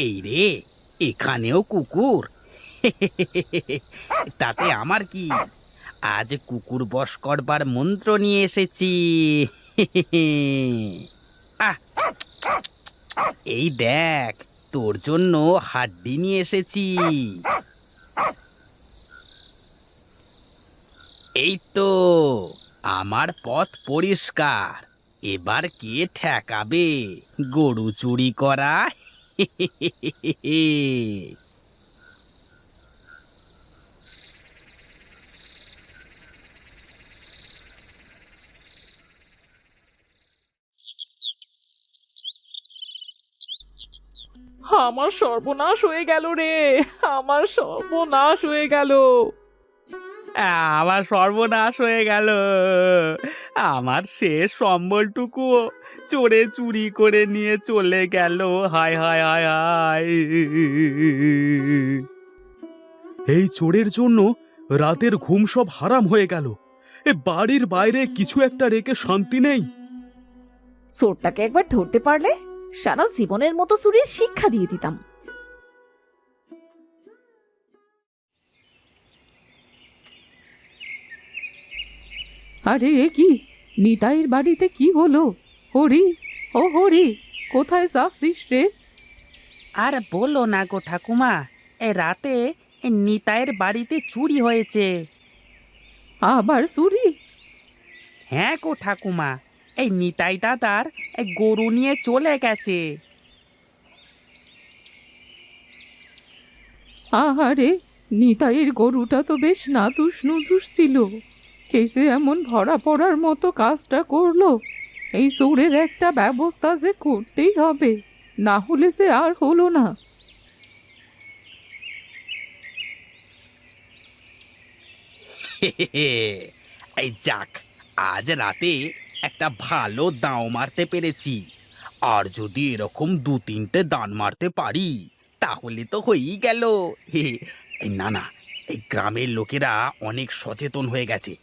এই রে, এখানেও কুকুর! তাতে আমার কি? আজ কুকুর বশ করবার মন্ত্র নিয়ে এসেছি। আহ, এই দেখ, তোর জন্য হাড্ডি নিয়ে এসেছি। এই তো, আমার পথ পরিষ্কার। এবার কে ঠেকাবে গরু চুরি করা? আমার সর্বনাশ হয়ে গেল রে। আমার সর্বনাশ হয়ে গেল। আমার সর্বনাশ হয়ে গেল। আমার শেষ সম্বলটুকুও চোরে চুরি করে নিয়ে চলে গেল। হায় হায় হায় হায়! এই চোরের জন্য রাতের ঘুম সব হারাম হয়ে গেল। এ বাড়ির বাইরে কিছু একটা রেখে শান্তি নেই। চোরটাকে একবার ধরতে পারলে সারা জীবনের মতো চুরির শিক্ষা দিয়ে দিতাম। আরে এ কি, নিতাইয়ের বাড়িতে কি হলো? হরি, ও হরি, কোথায় যাচ্ছিস রে? আর বলো না গো ঠাকুমা, এ রাতে নিতাইয়ের বাড়িতে চুরি হয়েছে। আবার চুরি? হ্যাঁ গো ঠাকুমা, এই নিতাই দাদার গরু নিয়ে চলে গেছে। আহারে, নিতাইয়ের গরুটা তো বেশ নাদুস নুদুস ছিল। কেসে এমন ধরা পড়ার মতো কাজটা করলো? এই চোরের একটা ব্যবস্থা যে করতেই হবে, না হলে সে আর হলো না। এই যাক, আজ রাতে একটা ভালো দাঁও মারতে পেরেছি। আর যদি এরকম দু তিনটে দান মারতে পারি তাহলে তো হয়েই গেল। এই না না, এই গ্রামের লোকেরা অনেক সচেতন হয়ে গেছে।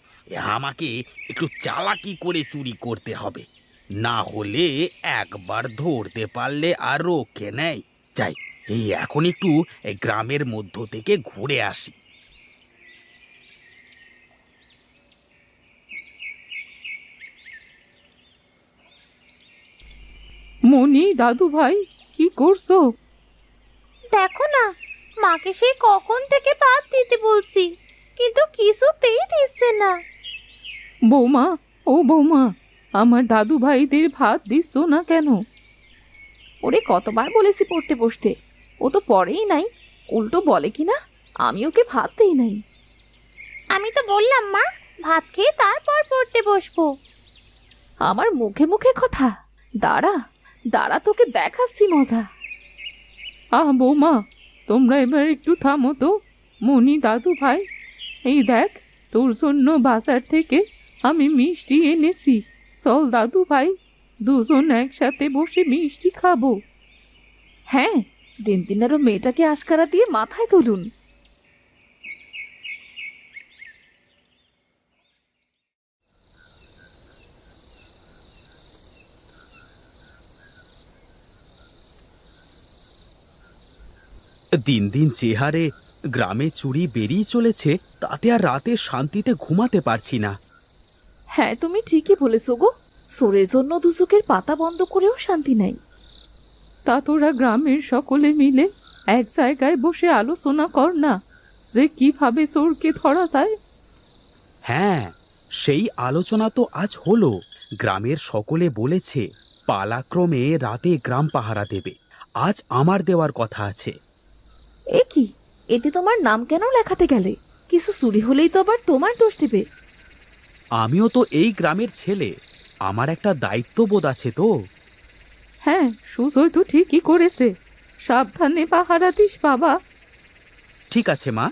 আমাকে একটু চালাকি করে চুরি করতে হবে, না হলে একবার ধরতে পারলে আর রক্ষে নেয়। যাই, এই এখন একটু এই গ্রামের মধ্য থেকে ঘুরে আসি। মনি, দাদু ভাই, কি করছো? দেখো না, মাকে সেই কখন থেকে ভাত দিতে বলছি, কিন্তু কিছুতেই দিচ্ছে না। বৌমা, ও বৌমা, আমার দাদু ভাইদের ভাত দিচ্ছ না কেন? ওরে কতবার বলেছি পড়তে বসতে, ও তো পড়েই নাই। উল্টো বলে কিনা আমি ওকে ভাত দেই নাই। আমি তো বললাম মা, ভাত খেয়ে তারপর পড়তে বসবো। আমার মুখে মুখে কথা। দাঁড়া দাঁড়া, তোকে দেখাচ্ছি মজা। বৌমা, তোমরা এবার একটু থামো তো। মনি, দাদু ভাই, এই দেখ, তোর জন্য বাজার থেকে আমি মিষ্টি এনেছি। চল দাদু ভাই, দুজন একসাথে বসে মিষ্টি খাবো। হ্যাঁ, দিন দিন আরো মেয়েটাকে আশকারা দিয়ে মাথায় তুলুন। দিন দিন যে হারে গ্রামে চুরি বেরিয়ে চলেছে, তাতে আর রাতে শান্তিতে ঘুমাতে পারছি না। হ্যাঁ, তুমি ঠিকই বলেছো গো। চোরের জন্য দুচোখের পাতা বন্ধ করেও শান্তি নাই। তা তোরা গ্রামের সকলে মিলে এক জায়গায় বসে আলোচনা কর না, যে কিভাবে চোরকে ধরা যায়। হ্যাঁ, সেই আলোচনা তো আজ হলো। গ্রামের সকলে বলেছে পালাক্রমে রাতে গ্রাম পাহারা দেবে। আজ আমার দেওয়ার কথা আছে। এ কি, এতে তোমার নাম কেন লেখাতে গেলে? কিছু চুরি হলেই তো আবার তোমার দোষ দেবে। আমিও তো এই গ্রামের ছেলে, আমার একটা দায়িত্ববোধ আছে তো। হ্যাঁ, সুজয় তো ঠিকই করেছে। সাবধানে পাহারা দিস বাবা। ঠিক আছে মা।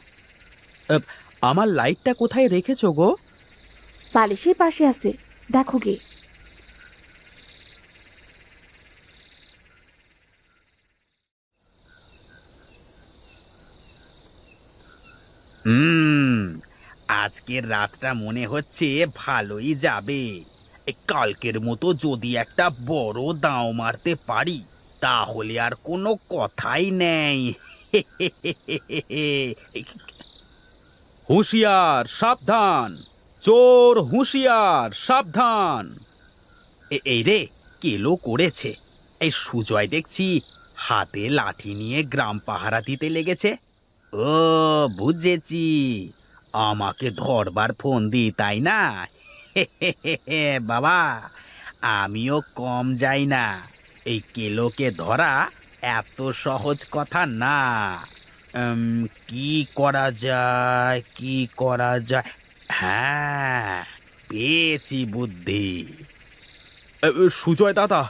আমার লাইটটা কোথায় রেখেছো গো? বালিশের পাশে আছে, দেখো গে। হুম, আজকের রাতটা মনে হচ্ছে ভালোই যাবে। এই কালকের মতো যদি একটা বড় দাঁও মারতে পারি তাহলে আর কোনো কথাই নেই। হুঁশিয়ার সাবধান, চোর হুঁশিয়ার সাবধান। এই রে, কেলো করেছে। এই সুজয় দেখছি হাতে লাঠি নিয়ে গ্রাম পাহারা দিতে লেগেছে। ও, বুঝেছি, আমাকে ধরবার ফোন দি, তাই না? বাবা, আমিও কম যাই না। এই কেলোকে ধরা এত সহজ কথা না। কি করা যায়, কি করা যায়? হ্যাঁ, পেয়েছি বুদ্ধি। সুজয় দাদা,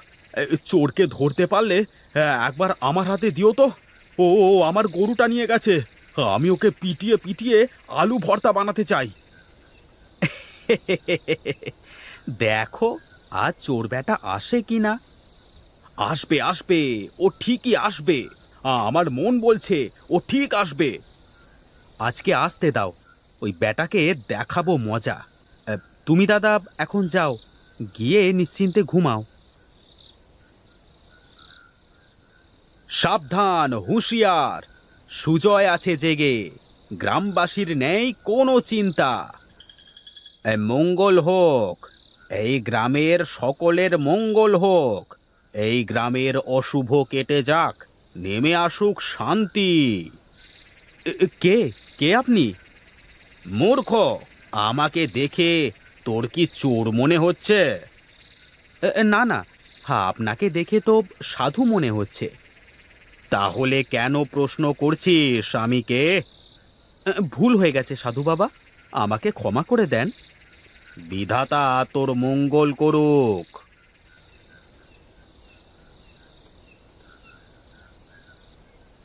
চোরকে ধরতে পারলে একবার আমার হাতে দিও তো। ও ও আমার গরুটা নিয়ে গেছে, আমি ওকে পিটিয়ে পিটিয়ে আলু ভর্তা বানাতে চাই। দেখো আজ চোর বেটা আসে কিনা। আসবে আসবে, ও ঠিকই আসবে। আমার মন বলছে ও ঠিক আসবে। আজকে আসতে দাও, ওই বেটাকে দেখাবো মজা। তুমি দাদা এখন যাও, গিয়ে নিশ্চিন্তে ঘুমাও। সাবধান, হুঁশিয়ার, সুজয় আছে জেগে, গ্রামবাসীর নেই কোনো চিন্তা। মঙ্গল হোক, এই গ্রামের সকলের মঙ্গল হোক। এই গ্রামের অশুভ কেটে যাক, নেমে আসুক শান্তি। কে কে আপনি? মূর্খ, আমাকে দেখে তোর কি চোর মনে হচ্ছে? না না, আপনাকে দেখে তো সাধু মনে হচ্ছে। তাহলে কেন প্রশ্ন করছিস স্বামীকে? ভুল হয়ে গেছে সাধু বাবা, আমাকে ক্ষমা করে দেন। বিধাতা তোর মঙ্গল করুক।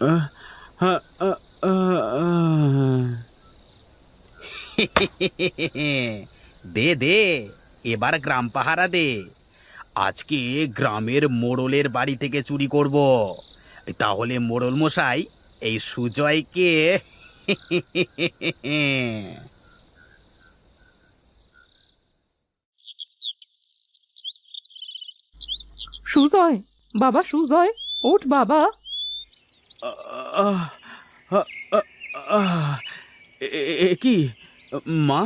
আহ, আহ, আহ, আহ। দে দে, এবার গ্রাম পাহারা দে। আজকে গ্রামের মোড়লের বাড়ি থেকে চুরি করব। তাহলে মোড়ল মশাই এই সুজয়কে সুজয়, বাবা সুজয়, ওঠ বাবা। আহ, আহ, আহ, আহ, এ কি মা,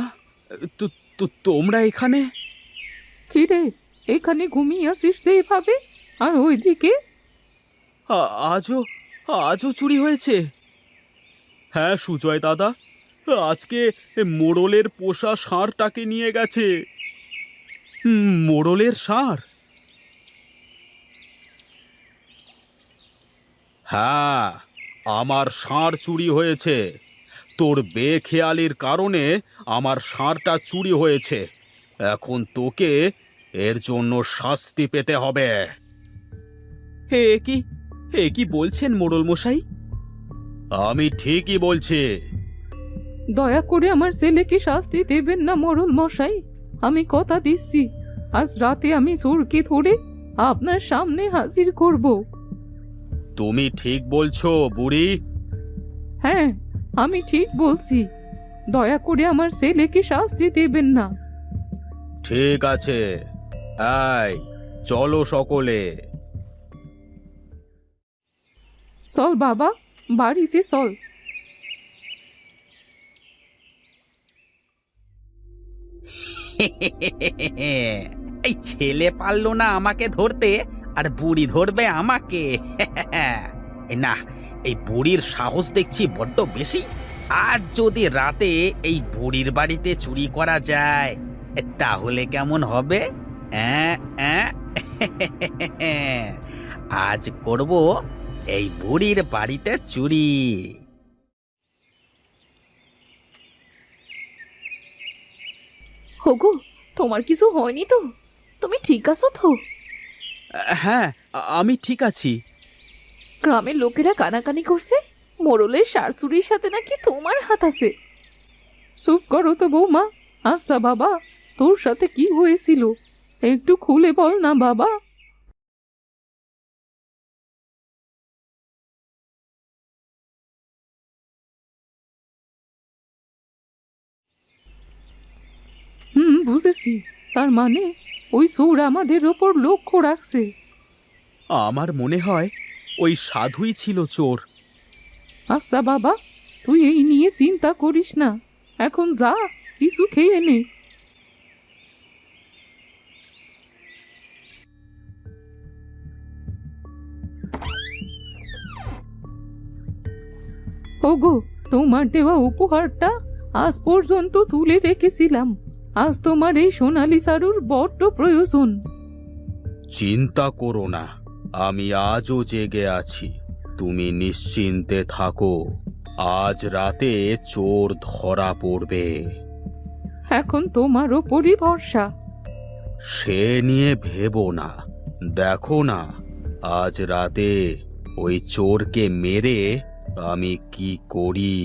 তোমরা এখানে? কি রে, এখানে ঘুমিয়ে আছিস সেইভাবে? আর ওইদিকে? আজও আজও চুরি হয়েছে? হ্যাঁ সুজয় দাদা, আজকে মোড়লের পোষা ষাঁড়টাকে নিয়ে গেছে। মোড়লের ষাঁড়? হ্যাঁ, আমার ষাঁড় চুরি হয়েছে। তোর বেখেয়ালির কারণে আমার ষাঁড়টা চুরি হয়েছে। এখন তোকে এর জন্য শাস্তি পেতে হবে। এ কি বলছেন মোড়ল মশাই? আমি ঠিকই বলছি। দয়া করে আমার ছেলেকে শাস্তি দেবেন না মোড়ল মশাই। আমি কথা দিচ্ছি, আজ রাতে আমি চোরকে ধরে আপনার সামনে হাজির করব। তুমি ঠিক বলছো বুড়ি। হ্যাঁ, আমি ঠিক বলছি। দয়া করে আমার ছেলেকে শাস্তি দেবেন না। ঠিক আছে, এই চলো সকলে। চল বাবা, বাড়িতে চল। এই ছেলে পারলো না আমাকে ধরতে, আর বুড়ি ধরবে আমাকে? না, এই বুড়ির সাহস দেখছি বড্ড বেশি। আর যদি রাতে এই বুড়ির বাড়িতে চুরি করা যায় তাহলে কেমন হবে? অ্যাঁ, অ্যাঁ? আজ করব এই বুড়ির বাড়িতে চুরি। হগো, তোমার কিছু হয়নি তো? তুমি ঠিক আছো তো? হ্যাঁ, আমি ঠিক আছি। গ্রামের লোকেরা কানাকানি করছে মোড়লের শাশুড়ির সাথে নাকি তোমার হাত আছে। চুপ করো তো বৌমা। আচ্ছা বাবা, তোর সাথে কি হয়েছিল একটু খুলে বল না বাবা। বুঝেছি। তার মানে ওই চোর আমাদের ওপর লক্ষ্য রাখছে। আমার মনে হয় ওই সাধুই ছিল চোর। আচ্ছা বাবা, তুই এই নিয়ে চিন্তা করিস না, এখন যা কিছু খেয়ে নে। ওগো, তোমার দেওয়া উপহারটা আজ পর্যন্ত তুলে রেখেছিলাম। আজ তোমার এই সোনালি সারুর বড্ড প্রয়োজন। চিন্তা করো না, আমি আজও জেগে আছি। তুমি নিশ্চিন্তে থাকো, আজ রাতে চোর ধরা পড়বে। এখন তোমার ওপরই ভরসা। সে নিয়ে ভেবো না, দেখো না আজ রাতে ওই চোরকে মেরে আমি কি করি।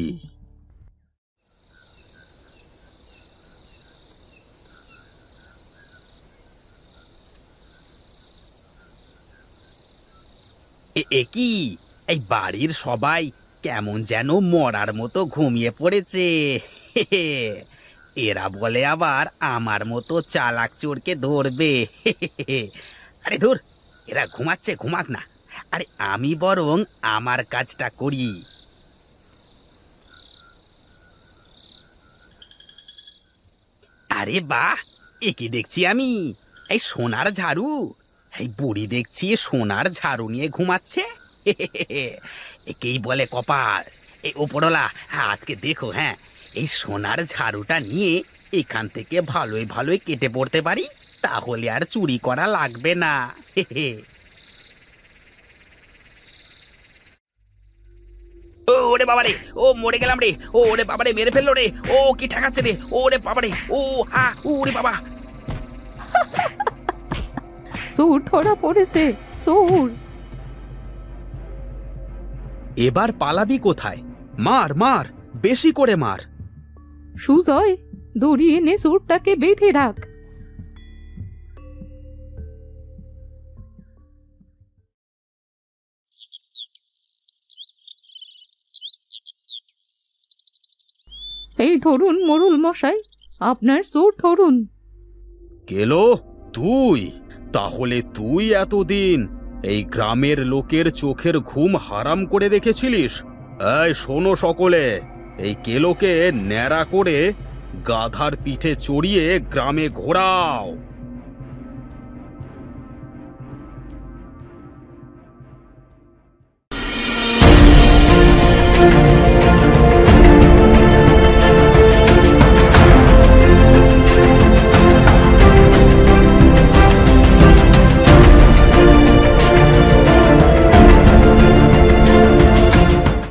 এ কি, এই বাড়ির সবাই কেমন যেন মরার মতো ঘুমিয়ে পড়েছে। এরা বলে আবার আমার মতো চালাক চোরকে ধরবে। আরে ধুর, এরা ঘুমাচ্ছে, ঘুমাক না। আরে আমি বরং আমার কাজটা করি। আরে বাহ, এ কি দেখছি আমি? এই সোনার ঝাড়ু! এই বুড়ি দেখছি সোনার ঝাড়ু নিয়ে ঘুমাচ্ছে। একেই বলে কপাল। এই ওপরওয়ালা, আজকে দেখো, হ্যাঁ, এই সোনার ঝাড়ুটা নিয়ে এখান থেকে ভালোই ভালোই কেটে পড়তে পারি, তাহলে আর চুরি করা লাগবে না। ও ওরে বাবারে, ও মরে গেলাম রে! ও ওরে বাবারে, মেরে ফেললো রে! ও কি ঠেকাচ্ছে রে! ওরে বাবারে, ও ওরে বাবা! চোর ধরা পড়েছে, চোর। এবার পালাবি কোথায়? মার মার, বেশি করে মার। সুজয়, দড়ি এনে চোরটাকে বেঁধে রাখ। এই ধরুন মোড়ল মশাই, আপনার চোর ধরুন। গেলো তুই? তাহলে তুই এতদিন এই গ্রামের লোকের চোখের ঘুম হারাম করে রেখেছিলিস? এই শোনো সকলে, এই কেলোকে ন্যাড়া করে গাধার পিঠে চড়িয়ে গ্রামে ঘোরাও।